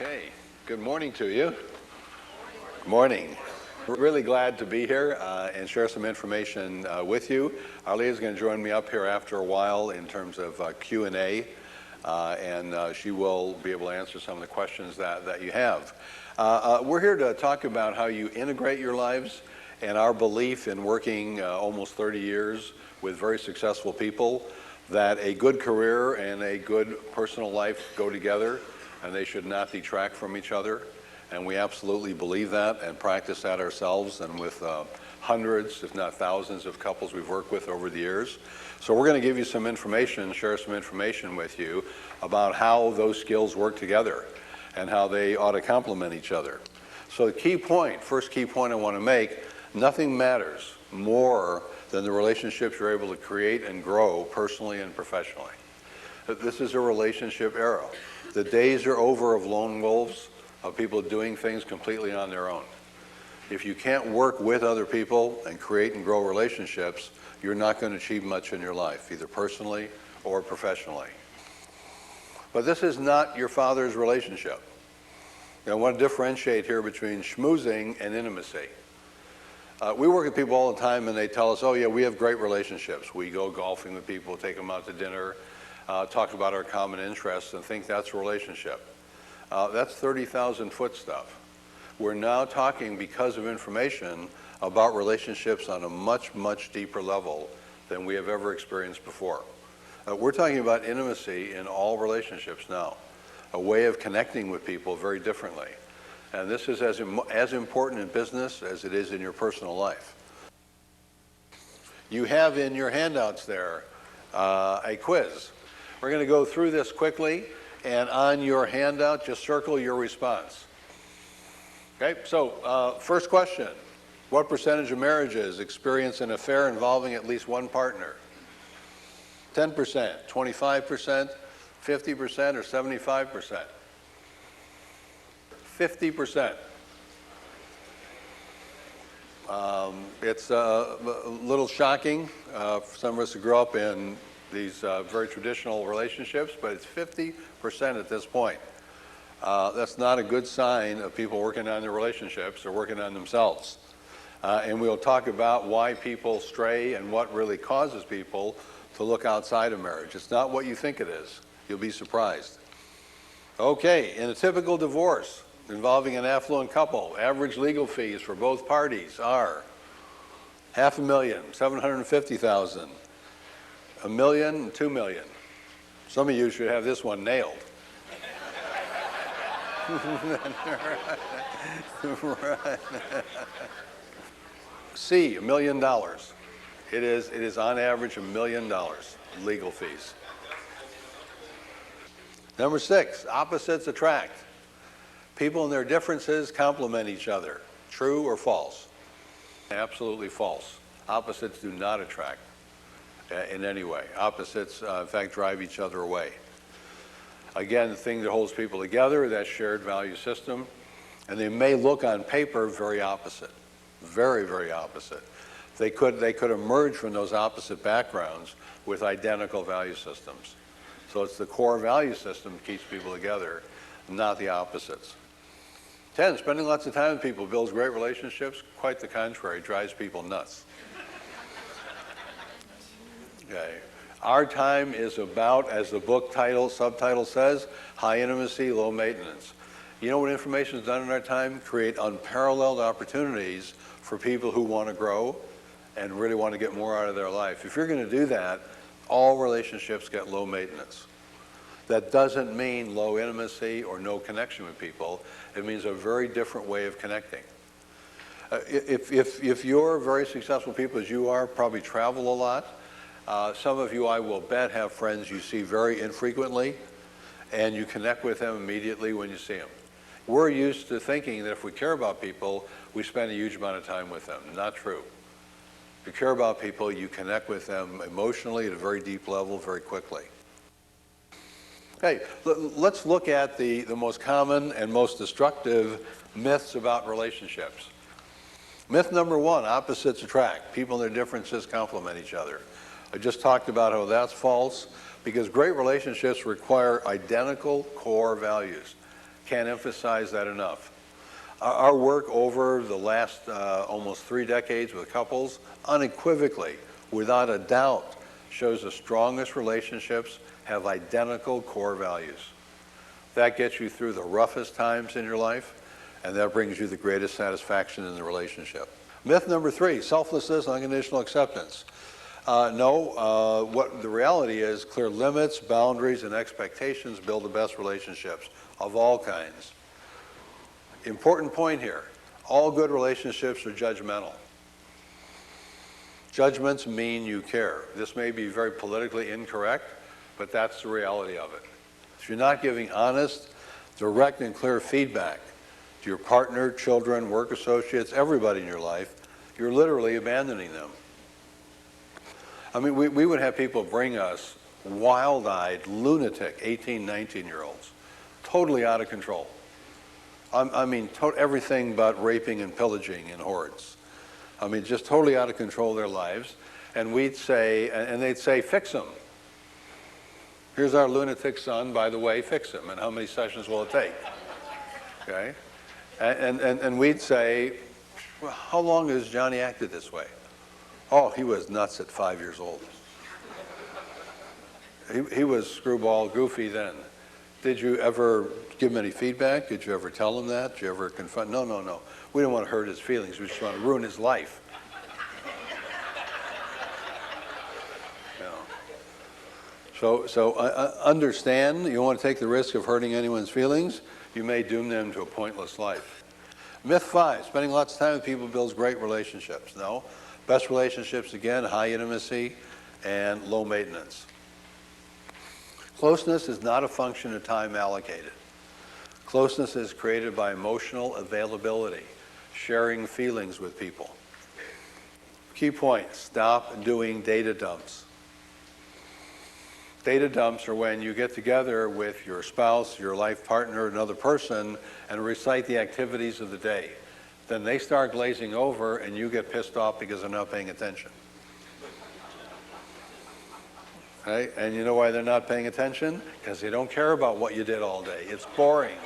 Okay, good morning to you. Good morning. We're really glad to be here and share some information with you. Arlea is going to join me up here after a while in terms of Q&A, and she will be able to answer some of the questions that you have. We're here to talk about how you integrate your lives and our belief in working almost 30 years with very successful people, that a good career and a good personal life go together, and they should not detract from each other. And we absolutely believe that and practice that ourselves and with hundreds, if not thousands, of couples we've worked with over the years. So we're going to give you some information, share some information with you about how those skills work together and how they ought to complement each other. So the key point, first key point I want to make, nothing matters more than the relationships you're able to create and grow personally and professionally. This is a relationship era. The days are over of lone wolves, of people doing things completely on their own. If you can't work with other people and create and grow relationships, you're not going to achieve much in your life, either personally or professionally. But this is not your father's relationship. I want to differentiate here between schmoozing and intimacy. We work with people all the time and they tell us, oh yeah, we have great relationships. We go golfing with people, take them out to dinner, talk about our common interests and think that's a relationship. That's 30,000-foot stuff. We're now talking, because of information, about relationships on a much, much deeper level than we have ever experienced before. We're talking about intimacy in all relationships now, a way of connecting with people very differently. And this is as important in business as it is in your personal life. You have in your handouts there a quiz. We're going to go through this quickly, and on your handout, just circle your response. Okay, so first question. What percentage of marriages experience an affair involving at least one partner? 10%, 25%, 50%, or 75%? 50%. It's a little shocking for some of us who grew up in these very traditional relationships, but it's 50% at this point. That's not a good sign of people working on their relationships or working on themselves. And we'll talk about why people stray and what really causes people to look outside of marriage. It's not what you think it is. You'll be surprised. Okay, in a typical divorce involving an affluent couple, average legal fees for both parties are $500,000, $750,000, $1 million, $2 million. Some of you should have this one nailed. C, $1 million. It is on average $1 million legal fees. Number 6, opposites attract. People and their differences complement each other. True or false? Absolutely false. Opposites do not attract in any way. Opposites, in fact, drive each other away. Again, the thing that holds people together, that shared value system, and they may look on paper very opposite, very, very opposite. They could emerge from those opposite backgrounds with identical value systems. So it's the core value system that keeps people together, not the opposites. 10, spending lots of time with people builds great relationships. Quite the contrary, drives people nuts. Okay. Our time is about, as the book subtitle says, high intimacy, low maintenance. You know what information has done in our time? Create unparalleled opportunities for people who want to grow and really want to get more out of their life. If you're going to do that, all relationships get low maintenance. That doesn't mean low intimacy or no connection with people. It means a very different way of connecting. If you're very successful people, as you are, probably travel a lot. Some of you, I will bet, have friends you see very infrequently, and you connect with them immediately when you see them. We're used to thinking that if we care about people, we spend a huge amount of time with them. Not true. If you care about people, you connect with them emotionally at a very deep level very quickly. Okay, let's look at the most common and most destructive myths about relationships. Myth number 1, opposites attract. People and their differences complement each other. I just talked about how that's false, because great relationships require identical core values. Can't emphasize that enough. Our work over the last almost 3 decades with couples unequivocally, without a doubt, shows the strongest relationships have identical core values. That gets you through the roughest times in your life, and that brings you the greatest satisfaction in the relationship. Myth number 3, selflessness, unconditional acceptance. What the reality is, clear limits, boundaries, and expectations build the best relationships of all kinds. Important point here, all good relationships are judgmental. Judgments mean you care. This may be very politically incorrect, but that's the reality of it. If you're not giving honest, direct, and clear feedback to your partner, children, work associates, everybody in your life, you're literally abandoning them. I mean, we would have people bring us wild-eyed, lunatic 18, 19-year-olds, totally out of control. I mean, everything but raping and pillaging in hordes. I mean, just totally out of control of their lives. And we'd say, and they'd say, fix them. Here's our lunatic son, by the way, fix him. And how many sessions will it take? Okay? And we'd say, well, how long has Johnny acted this way? Oh, he was nuts at 5 years old. He was screwball goofy then. Did you ever give him any feedback? Did you ever tell him that? Did you ever confront? No, no, no. We don't want to hurt his feelings. We just want to ruin his life. So understand, you don't want to take the risk of hurting anyone's feelings. You may doom them to a pointless life. Myth 5, spending lots of time with people builds great relationships. No. Best relationships, again, high intimacy and low maintenance. Closeness is not a function of time allocated. Closeness is created by emotional availability, sharing feelings with people. Key point, stop doing data dumps. Data dumps are when you get together with your spouse, your life partner, another person, and recite the activities of the day. Then they start glazing over and you get pissed off because they're not paying attention. Right? And you know why they're not paying attention? Because they don't care about what you did all day. It's boring.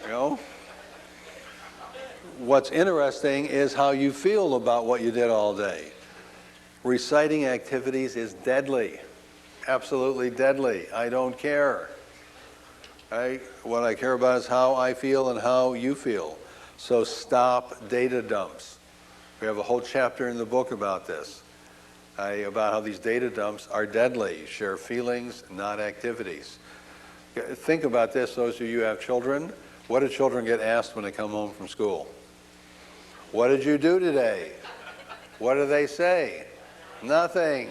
You know? What's interesting is how you feel about what you did all day. Reciting activities is deadly. Absolutely deadly. I don't care. Right? What I care about is how I feel and how you feel. So stop data dumps. We have a whole chapter in the book about this. About how these data dumps are deadly. Share feelings, not activities. Think about this, those of you who have children. What do children get asked when they come home from school? What did you do today? What do they say? Nothing.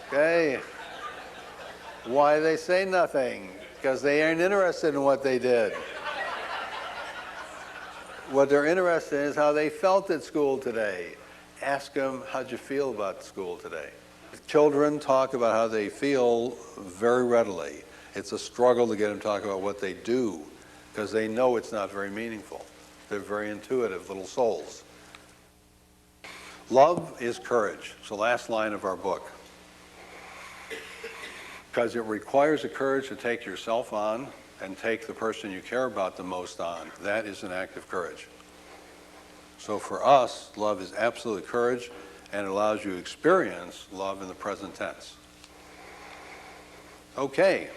Okay. Why do they say nothing? Because they aren't interested in what they did. What they're interested in is how they felt at school today. Ask them, how'd you feel about school today? Children talk about how they feel very readily. It's a struggle to get them to talk about what they do because they know it's not very meaningful. They're very intuitive little souls. Love is courage. It's the last line of our book. Because it requires the courage to take yourself on and take the person you care about the most on. That is an act of courage. So for us, love is absolute courage, and it allows you to experience love in the present tense. Okay.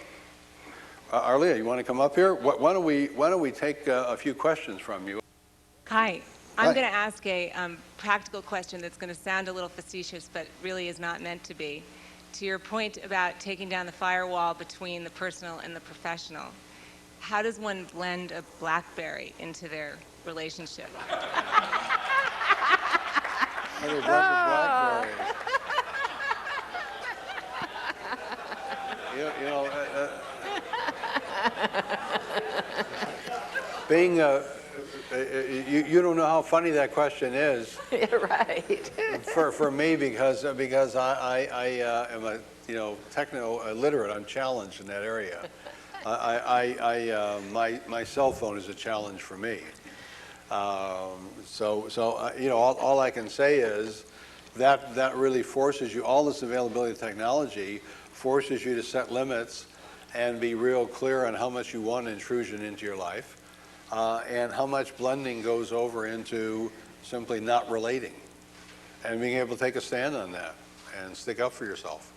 Arlia, you want to come up here? Why don't we take a few questions from you? Hi. I'm going to ask a practical question that's going to sound a little facetious, but really is not meant to be. To your point about taking down the firewall between the personal and the professional, how does one blend a BlackBerry into their relationship? How do they blend the BlackBerry? Being you don't know how funny that question is. Yeah, right. for me because I am a techno illiterate. I'm challenged in that area. My cell phone is a challenge for me. All I can say is that really forces you, all this availability of technology forces you to set limits and be real clear on how much you want intrusion into your life, and how much blending goes over into simply not relating, and being able to take a stand on that and stick up for yourself.